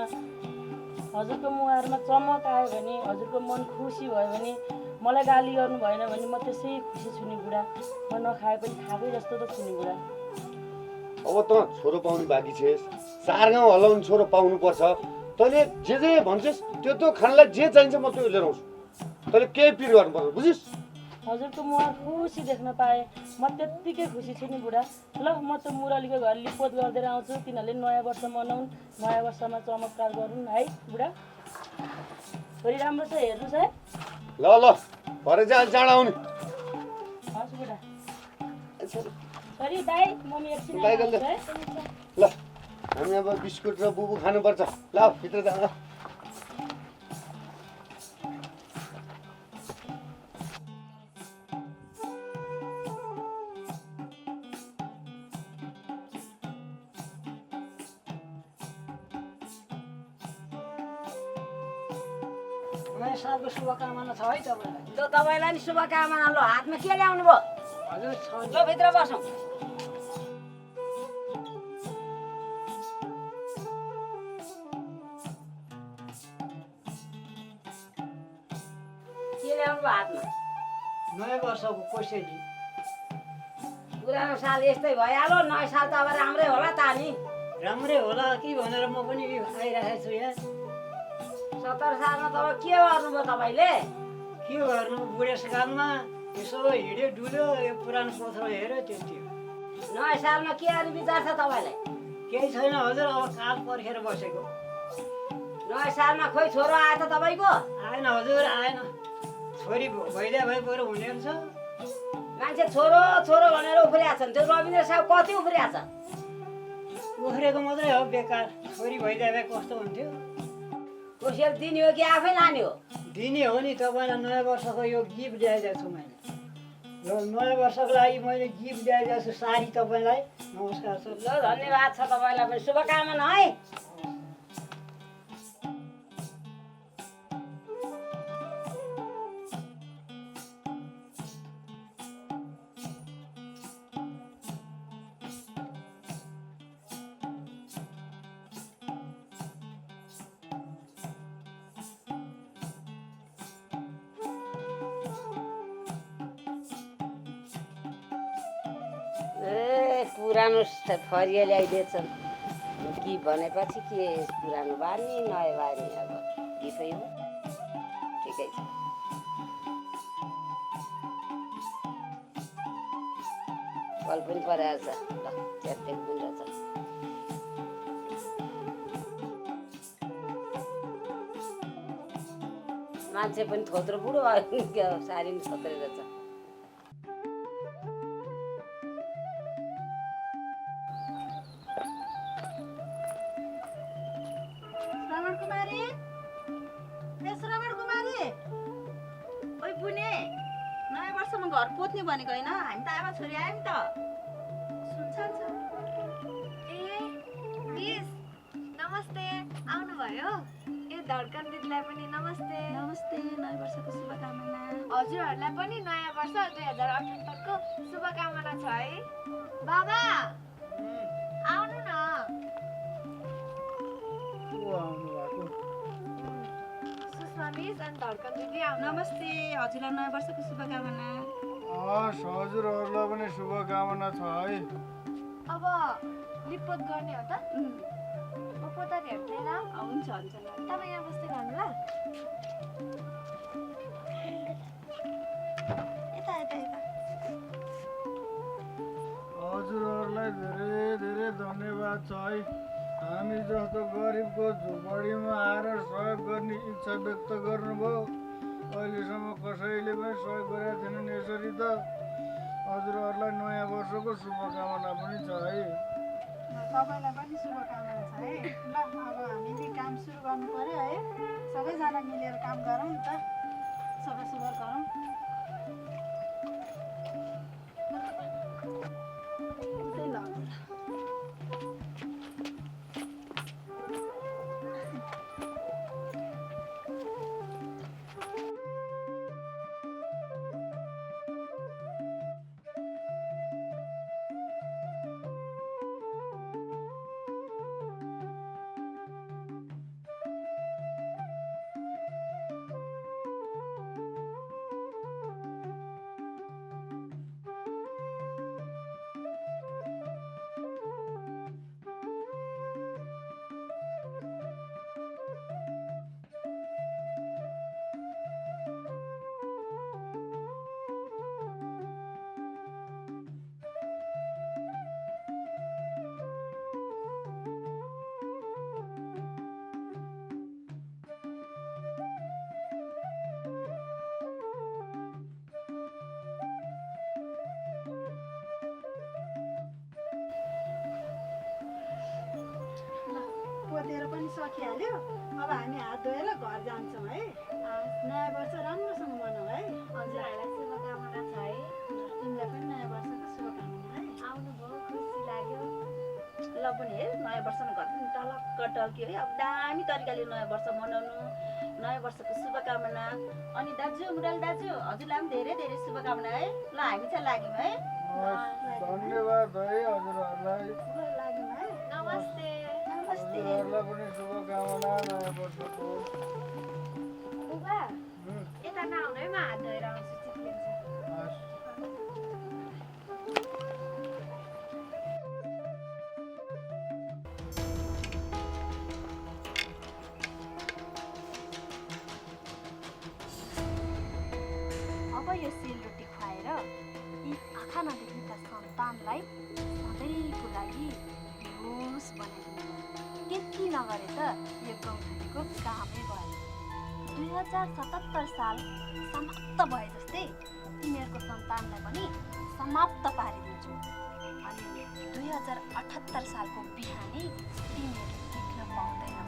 हजुरको मुहारमा चमक आयो भने हजुरको मन खुसी भयो भने मलाई गाली गर्नु भएन भने म त्यसै खुसी छु नि बुढा म नखाए पनि खाएकै जस्तो त छु नि बुढा
अब त छोरो पाउनु बाँकी छेस् 4 गाउँ हल्लाउने छोरो पाउनुपर्छ तैँले जे भन्छस् त्यो खानलाई जे चाहिन्छ म त्यो लिएर आउँछु तैँले केही पिर गर्नुपर्छ बुझिस्
हजुरको मुहार खुसी देख्न पाएँ म त्यत्तिकै खुसी छु नि बुढा ल म त मुरलीको घर लिपोत गरिदिएर आउँछु तिनीहरूले नयाँ वर्ष मनाउन् नयाँ वर्षमा चमत्कार गरून् है बुढा छोरी राम्रो छ हेर्नुहोस् है
ल ल भरे चाहिँ चाँडो आउने
हस् बुढा छोरी बाई मम्मी एकछिन
बाई
आउँछु
गर्दै।
है
ल हामी अब बिस्कुट र बुबु खानुपर्छ ल भित्र जान
नयाँ सालको शुभकामना छ है तपाईँलाई ल तपाईँलाई नि शुभकामना ल हातमा के ल्याउनु भयो हजुर ल भित्र बसौँ के ल्याउनु भयो हातमा नयाँ वर्षको कोसेली पुरानो साल यस्तै भइहाल्यो नयाँ साल त अब राम्रै होला त नि राम्रै होला कि भनेर म पनि आइरहेको छु यहाँ 70 सालमा त अब के गर्नुभयो तपाईँले के गर्नु बुढेसकालमा यसो हिँड्यो डुल्यो यो पुरानो पोथ्रो हेऱ्यो त्यति हो नयाँ सालमा के अरू विचार छ तपाईँलाई केही छैन हजुर अब काल पर्खेर बसेको नयाँ सालमा खोइ छोरो आयो त तपाईँको आएन हजुर आएन छोरी भइदिया भए बरु हुने रहेछ मान्छे छोरो छोरो भनेर उफ्रिया छन् त्यो रविन्द्र साहब कति उफ्रिया छ उफ्रेको मात्रै हो बेकार छोरी भइदिया भए कस्तो हुन्थ्यो कोसेल दिने हो कि आफै लाने हो दिने हो नि तपाईँलाई नयाँ वर्षको यो गिफ्ट ल्याइदिएको छु मैले यो नयाँ वर्षको लागि मैले गिफ्ट ल्याइदिएको छु साडी तपाईँलाई नमस्कार छ ल धन्यवाद छ तपाईँलाई पनि शुभकामना है पुरानो फरिया ल्याइदिएछन् कि भनेपछि के पुरानो बानी नयाँ बानी अब गिफै हो ठिकै छ कल पनि परेको छ ल च्याप्टे पनि रहेछ मान्छे पनि थोत्रो बुढो भयो साडी पनि थोत्रै रहेछ
श्रवण कुमारी ए श्रवण कुमारी ओइ बुने नयाँ वर्षमा घर पोत्ने भनेको होइन हामी त आमा छोरी आयौँ नि त सुन्छ
ए मिस नमस्ते आउनुभयो ए धड्कन दिदीलाई पनि नमस्ते
नमस्ते नयाँ वर्षको शुभकामना
हजुरहरूलाई पनि नयाँ वर्ष 2078 को शुभकामना छ है बाबा आउनु न सुषमा मिस अनि धड्कन दिदी आउनु
नमस्ते हजुरलाई नयाँ वर्षको शुभकामना
हजुरहरूलाई पनि शुभकामना छ है
अब लिपोत गर्ने हो त म पोतारी हेर्दैन
हुन्छ हुन्छ ल
तपाईँ यहाँ बस्दै गर्नु ल
यता यता यता
हजुरहरूलाई धेरै धेरै धन्यवाद छ है हामी जस्तो गरिबको झुपडीमा आएर सहयोग गर्ने इच्छा व्यक्त गर्नुभयो अहिलेसम्म कसैले पनि सहयोग गरेका थिएनन् यसरी त हजुरहरूलाई नयाँ वर्षको शुभकामना पनि छ है
तपाईँलाई पनि शुभकामना छ है ल अब हामीले काम सुरु गर्नु पर्यो है
सबैजना मिलेर काम गरौँ नि त सफा सुग्घर गरौँ त्यही ल पोतेर पनि सकिहाल्यो अब हामी हात धोएर घर जान्छौँ है नयाँ वर्ष राम्रोसँग मनाऊ है
हजुरहरूलाई शुभकामना छ है
तिमीलाई पनि नयाँ वर्षको शुभकामना है
आउनुभयो खुसी लाग्यो
ल पनि हेर नयाँ वर्षमा घर पनि टलक्क टल्क्यो है अब दामी तरिकाले नयाँ वर्ष मनाउनु नयाँ वर्षको शुभकामना अनि दाजु मुराल दाजु हजुरलाई पनि धेरै धेरै शुभकामना है ल हामी चाहिँ लाग्यौँ है
धन्यवाद है हजुरहरूलाई
लाग्यौँ है
नमस्ते
हजुरहरूलाई पनि शुभकामना नयाँ वर्षको
बुबा यता नआउनु है म हात धोएर आउँछु चिप्लिन्छ
हस्।
अब यो सेलरोटी खुवाएर यी आँखा नदेख्नेका सन्तानलाई सधैँको लागि बेहोस बनाइदिनु त्यति नगरे त यो गौँथलीको कामै भयो 2077 साल समाप्त भए जस्तै तिमीहरूको सन्तानलाई पनि समाप्त पारिदिन्छु अनि 2078 सालको बिहानै तिमीहरू देख्न पाउँदैनौ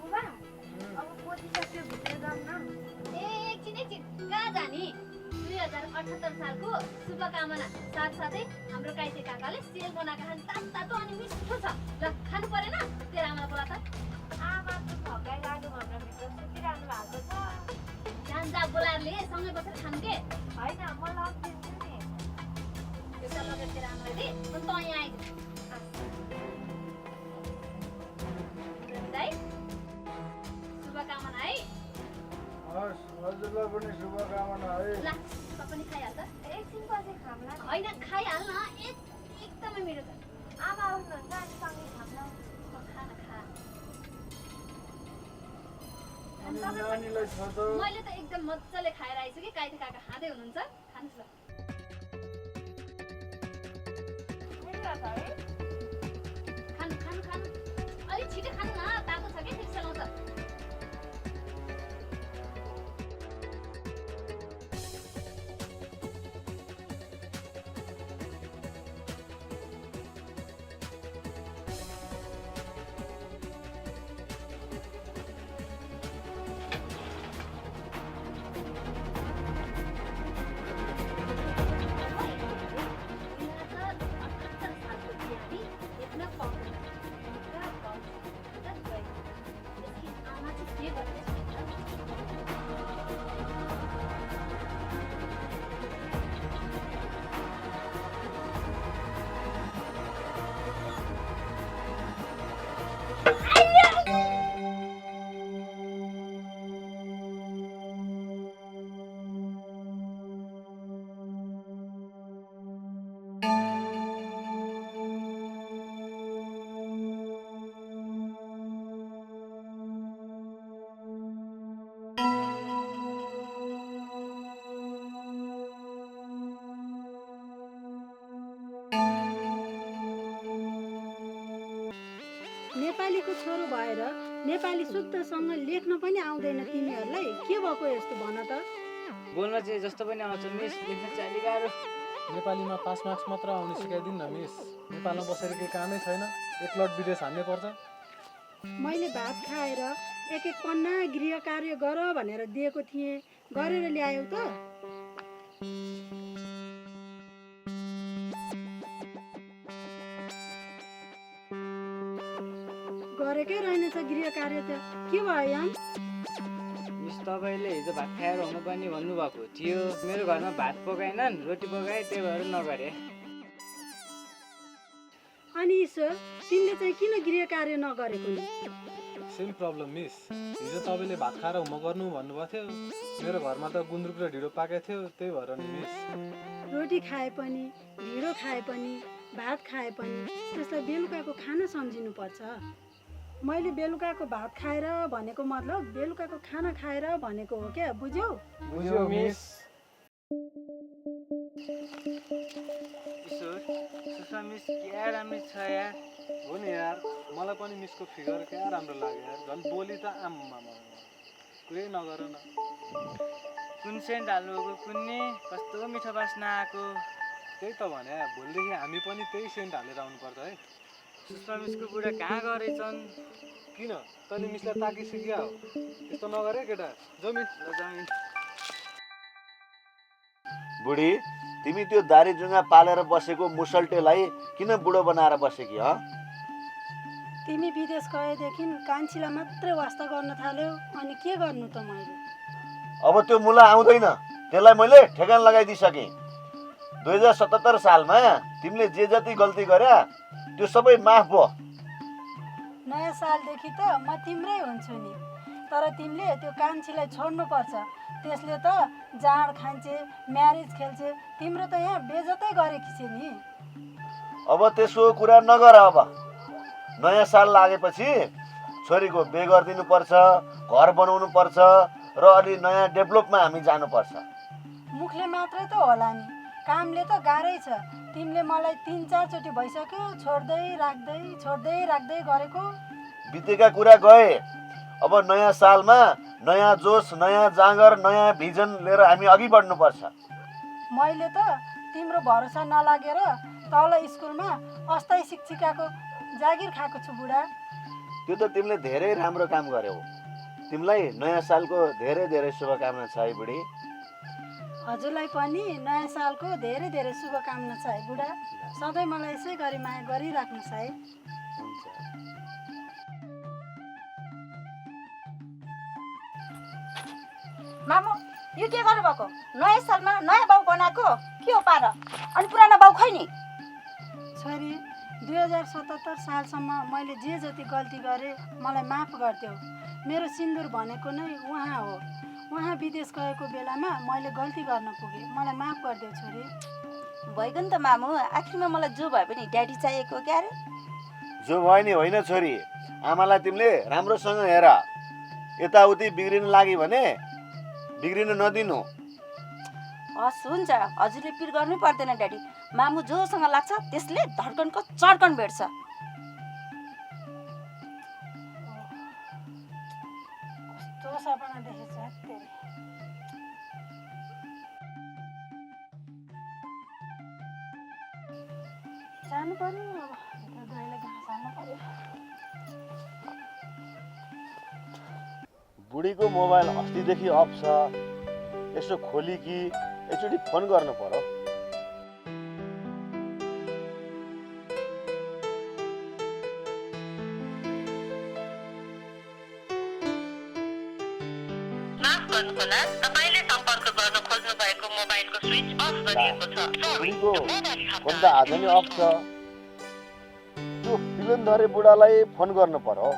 बुबा अब पोती सक्यो भित्र जाऊँ न
एकछिन कहाँ जाने 2078 सालको शुभकामना साथसाथै हाम्रो काइते काकाले सेल बनाएका छन् तातो अनि मिठो छ ल खानु परेन तेरो आमालाई बोला त
आमा त थकाइ लाग्यो भनेर भित्र सुतिरहनु भएको छ
जान्जा बोलारले सँगै बसेर खानु के
होइन म लगिदिन्छु नि
एउटा लगेर तेरो आमालाई दे अनि त यहाँ आइदिनु दाइ शुभकामना है
हस् हजुरलाई पनि शुभकामना है
ल त पनि खाइहाल्छ
एकछिन पछि खाम्ला नि।
होइन खाइहाल्न एकदमै मिठो छ
आमा आउनुहुन्छ अनि सँगै खाम्ला
खाना खा
अनि नानीलाई छ त
मैले त एकदम मजाले खाएर आइछु कि काइते काका खाँदै हुनुहुन्छ खानुहोस् ल खानु खानु खानु अलिक छिटो खानु न तातो छ कि फेरि सेलाउँछ
नेपालीको छोरो भएर नेपाली शुद्धसँग लेख्न पनि आउँदैन तिमीहरूलाई के भएको यस्तो भन त
बोल्न चाहिँ जस्तो पनि आउँछ मिस, लेख्न चाहिँ अलिक गाह्रो।
नेपालीमा 5 मार्क्स मात्र आउने सिकाइदिनु न मिस। नेपालमा बसेर केही कामै छैन, एकलट विदेश हान्नै पर्छ।
मैले भात खाएर एक एक पन्ना गृह कार्य गर भनेर दिएको थिएँ, गरेर ल्यायौ त? गरेकै रहेनछ गृह कार्य त, के भयो याम?
मिस तपाईँले हिजो भात खाएर हुनुपर्ने भन्नुभएको थियो। मेरो घरमा भात पकाएनन्, रोटी पकाए, त्यही भएर नगरे।
अनि ईश्वर, तिमीले चाहिँ किन गृह कार्य नगरेको नि?
Same problem miss. हिजो तपाईँले भात खाएर होमवर्क गर्नु भन्नुभएको थियो, मेरो घरमा त गुन्द्रुक र ढिँडो पाकेको थियो, त्यही भएर नि मिस।
रोटी खाए पनि, ढिँडो खाए पनि, भात खाए पनि त्यसलाई बेलुकाको खाना सम्झिनु पर्छ। मैले बेलुकाको भात खाएर भनेको मतलब बेलुकाको खाना खाएर भनेको हो क्या, बुझ्यौ?
बुझ्यो मिस।
ईश्वर, सुषमा मिस क्या राम्रो छ यार।
हो नि यार, मलाई पनि मिसको फिगर क्या राम्रो लाग्यो यार। झन् बोली त आम्मा कुरै नगर न।
कुन सेन्ट हाल्नुभएको कुन्नी, कस्तो मिठो बास्ना आएको।
त्यही त भने, भोलिदेखि हामी पनि त्यही सेन्ट हालेर आउनुपर्छ है।
सुषमा मिसको बुढा कहाँ गरेछन्?
किन? तैँले मिसलाई ताकिसिक्या हो, त्यस्तो नगरे केटा। जमिन
जमिन।
बुढी, तिमी त्यो दारी जुङ्गा पालेर बसेको मुसल्टेलाई किन बुढो बनाएर बसेकी ह?
तिमी विदेश गएदेखि कान्छीलाई मात्रै वास्ता गर्न थाल्यौ, अनि के गर्नु त मैले?
अब त्यो मुला आउँदैन, त्यसलाई मैले ठेगान लगाइदिइसकेँ। 2077 सालमा तिमीले जे जति गल्ती गर्या त्यो सबै माफ भयो।
नयाँ सालदेखि त म तिम्रै हुन्छु नि, तर तिमीले त्यो कान्छीलाई छोड्नुपर्छ। त्यसले त जाँड खान्छे, म्यारेज खेल्छे, तिम्रो त यहाँ बेजतै गरेकी छ नि।
अब त्यसो कुरा नगर। अब नयाँ साल लागेपछि छोरीको बिहे गरिदिनु पर्छ, घर बनाउनु पर्छ र अलि नयाँ डेभलपमा हामी जानुपर्छ।
मुखले मात्रै त होला नि, कामले त गाह्रै छ। तिमीले मलाई 3-4 चोटि भइसक्यो छोड्दै राख्दै गरेको।
बितेका कुरा गए। अब नयाँ सालमा नयाँ जोस, नयाँ जाँगर, नयाँ भिजन लिएर हामी अघि बढ्नुपर्छ।
मैले त तिम्रो भरोसा नलागेर तल स्कुलमा अस्थायी शिक्षिकाको जागिर खाएको छु बुढा।
त्यो त तिमीले धेरै राम्रो काम गर्यौ। तिमीलाई नयाँ सालको धेरै धेरै शुभकामना छ है बुढी।
हजुरलाई पनि नयाँ सालको धेरै धेरै शुभकामना छ है बुढा। सधैँ मलाई यसै गरी माया गरिराख्नुहोस् है।
मामु, यो के गर्नुभएको? नयाँ सालमा नयाँ बाउ बनाएको के हो पार? अनि पुरानो बाउ खै नि?
छोरी, 2077 सालसम्म मैले जे जति गल्ती गरेँ मलाई माफ गरिदेऊ। मेरो सिन्दुर भनेको नै उहाँ हो। उहाँ विदेश गएको बेलामा मैले गल्ती गर्न पुगेँ, मलाई माफ गरिदेऊ छोरी।
भइगयो नि त मामु, आखिरमा मलाई जो भए पनि ड्याडी चाहिएको क्या अरे।
जो भयो नि होइन छोरी, आमालाई तिमीले राम्रोसँग हेर। यताउति बिग्रिनु लाग्यो भने बिग्रिनु नदिनु।
हस् हुन्छ, हजुरले पिर गर्नै पर्दैन ड्याडी। मामु जोसँग लाग्छ त्यसले धड्कनको चड्कन भेट्छ।
कस्तो सपना देखेछ तेरे। जानु पर्यो, अब गएर घाँस हाल्नु पर्यो।
बुढीको मोबाइल अस्तिदेखि अफ छ, यसो खोली कि एकचोटि फोन गर्नु पर्यो।
गर्नुहोला, तपाईले सम्पर्क गर्न खोज्नु भएको मोबाइलको स्विच अफ गरिएको छ।
बुढीको फोन त आज नै अफ छ। त्यो पिलनधरे बुढालाई फोन गर्नु पर्यो।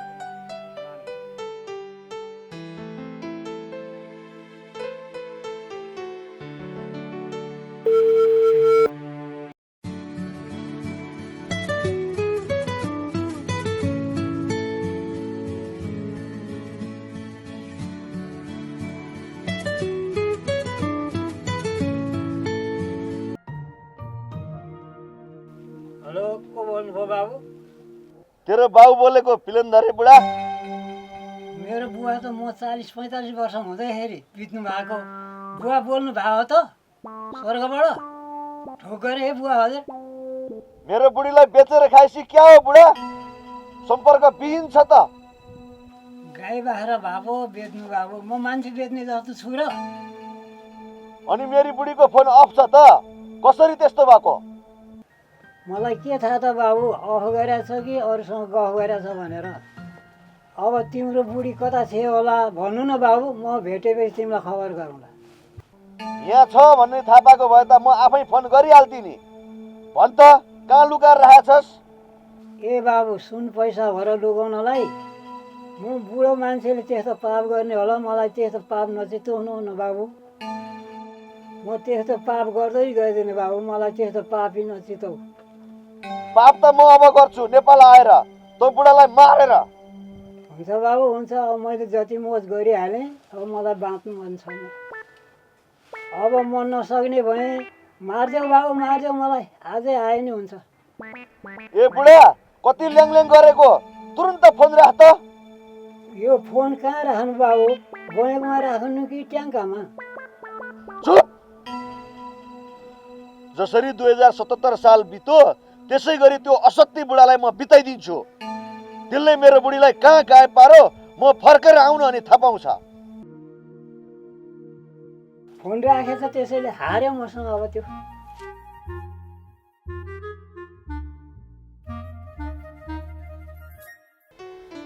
हेलो, को बोल्नुभयो बाबु?
तेरो बाउ बोलेको पिलनधरे बुढा।
मेरो बुवा त म 40-45 वर्ष हुँदैखेरि बित्नु भएको। बुवा बोल्नु भएको हो त स्वर्गबाट ठोकर हे बुवा हजुर
मेरो बुढीलाई बेचेर खाएपछि क्या हो बुढा सम्पर्क विहीन छ त
गाई बाख्रा भएको बेच्नु भएको म मान्छे बेच्ने जस्तो छु र
अनि मेरी बुढीको फोन अफ छ त कसरी त्यस्तो भएको
मलाई के थाहा त बाबु अफ गरेको छ कि अरूसँग गफ गरेको छ भनेर अब तिम्रो बुढी कता थियो होला भन्नु न बाबु म भेटेपछि तिमीलाई खबर गरौँला
यहाँ छ भन्ने थाहा पाएको भए त म आफै फोन गरिहाल्थेँ नि भन् त कहाँ लुकाएर राखेछस्
ए बाबु सुन पैसा भएर लुगाउनलाई म बुढो मान्छेले त्यस्तो पाप गर्ने होला मलाई त्यस्तो पाप नचिताउनु न बाबु म त्यस्तो पाप गर्दै गइदिने बाबु मलाई त्यस्तो पापी नचिताउ
पाप त म अब गर्छु नेपाल आएर तँ बुढालाई मारेर
हुन्छ बाबु हुन्छ अब मैले जति मोज गरिहालेँ अब मलाई बाँच्नु मन छैन अब म नसक्ने भएँ मार्देऊ बाबु मार्देऊ मलाई आजै आए नि हुन्छ
ए बुढा कति ल्याङल्याङ गरेको तुरुन्त फोन राख त
यो फोन कहाँ राख्नु बाबु बैगमा राख्नु कि ट्याङ्कामा
चुप जसरी 2077 साल बित्यो त्यसै गरी त्यो असत्य बुढालाई म बिताइदिन्छु त्यसले मेरो बुढीलाई कहाँ गायब पारो म फर्केर आउनु अनि थाहा पाउँछ
फोन राखेछ त्यसैले हार्यो मसँग अब त्यो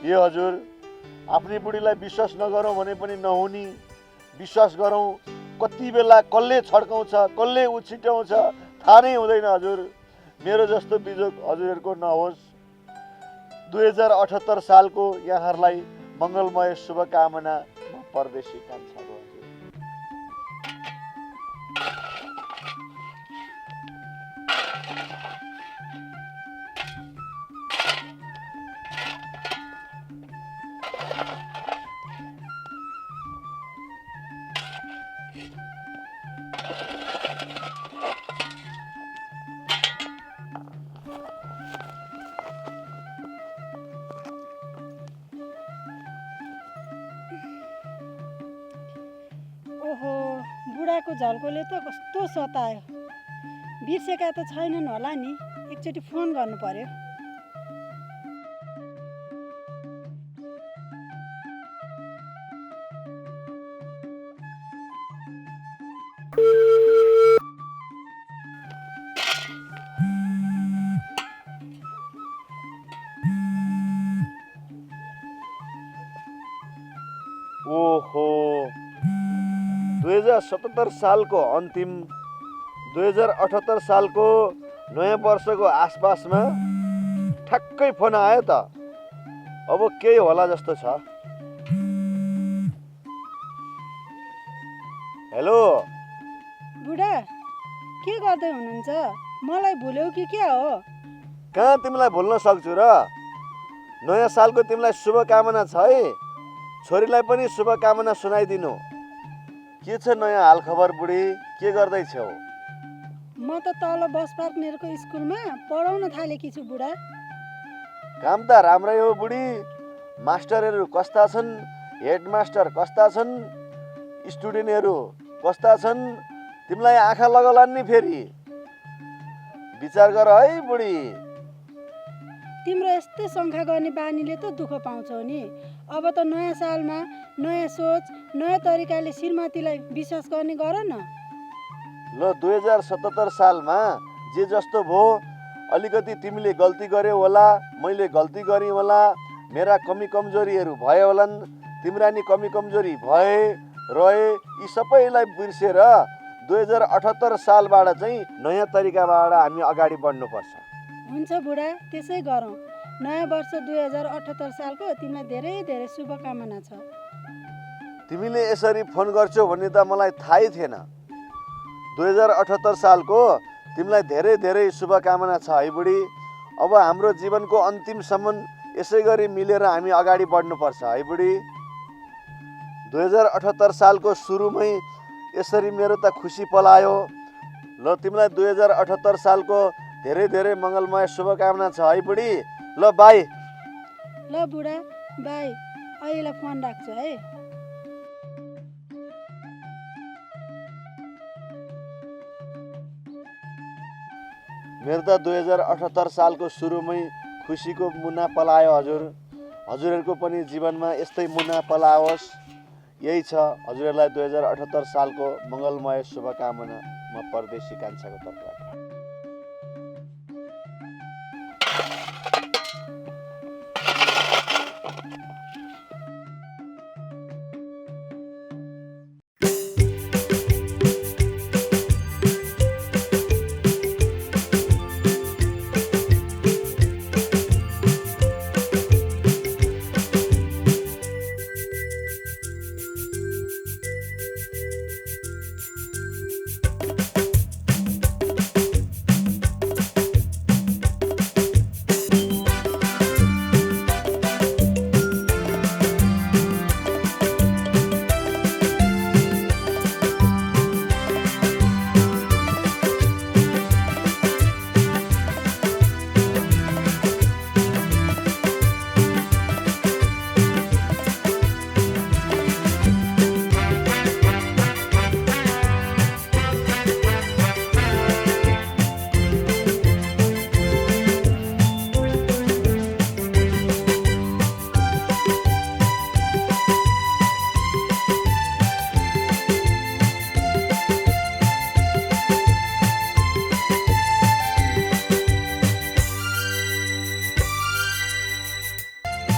ए हजुर आफ्नै बुढीलाई विश्वास नगरौँ भने पनि नहुने विश्वास गरौँ कति बेला कसले छड्काउँछ कसले उछिट्याउँछ थाहा नै हुँदैन हजुर मेरो जस्तो बिजोग हजुरहरूको नहोस् 2078 सालको यहाँहरूलाई मङ्गलमय शुभकामना म परदेशी कान्छाको
ओहो बुढाको झल्कोले त कस्तो सतायो बिर्सेका त छैनन् होला नि एकचोटि फोन गर्नु पर्यो
ओहो 2077 सालको अन्तिम 2078 सालको नयाँ वर्षको आसपासमा ठ्याक्कै फोन आयो त अब केही होला जस्तो छ हेलो
बुढा के गर्दै हुनुहुन्छ मलाई भुल्यौ कि क्या हो
कहाँ तिमीलाई भुल्न सक्छु र नयाँ सालको तिमीलाई शुभकामना छ है छोरीलाई पनि शुभकामना सुनाइदिनु के छ नयाँ हालखबर बुढी के गर्दैछौ
म त तल बस पार्टनरको स्कुलमा पढाउन थालेकी छु बुढा
काम त राम्रै हो बुढी मास्टरहरू कस्ता छन् हेडमास्टर कस्ता छन् स्टुडेन्टहरू कस्ता छन् तिमीलाई आँखा लगलान् नि फेरि विचार गर है बुढी
तिम्रो यस्तै शङ्का गर्ने बानीले त दुःख पाउँछौ नि अब त नयाँ सालमा नयाँ सोच नयाँ तरिकाले श्रीमतीलाई विश्वास गर्ने गर न
ल 2077 सालमा जे जस्तो भयो अलिकति तिमीले गल्ती गर्यौ होला मैले गल्ती गरेँ होला मेरा कमी कमजोरीहरू भए होलान् तिम्रा नि कमी कमजोरी भए रहे यी सबैलाई बिर्सेर 2078 सालबाट चाहिँ नयाँ तरिकाबाट हामी अगाडि बढ्नुपर्छ
हुन्छ बुढा त्यसै गरौँ नयाँ वर्ष 2078 सालको तिमीलाई धेरै धेरै शुभकामना छ
तिमीले यसरी फोन गर्छौ भन्ने त मलाई थाहै थिएन 2078 सालको तिमीलाई धेरै धेरै शुभकामना छ है बुढी अब हाम्रो जीवनको अन्तिमसम्म यसै गरी मिलेर हामी अगाडि बढ्नुपर्छ है बुढी 2078 सालको सुरुमै यसरी मेरो त खुसी पलायो ल तिमीलाई 2078 सालको धेरै धेरै मङ्गलमय शुभकामना छ है बुढी ल बाई
ल बुढा बाई अहिलेलाई फोन राख्छु है
मेरो त 2078 सालको सुरुमै खुसीको मुना पलायो हजुर। हजुरहरूको पनि जीवनमा यस्तै मुना पलाओस्, यही छ हजुरहरूलाई 2078 सालको मङ्गलमय शुभकामना। म परदेशी कान्छाको तर्फबाट।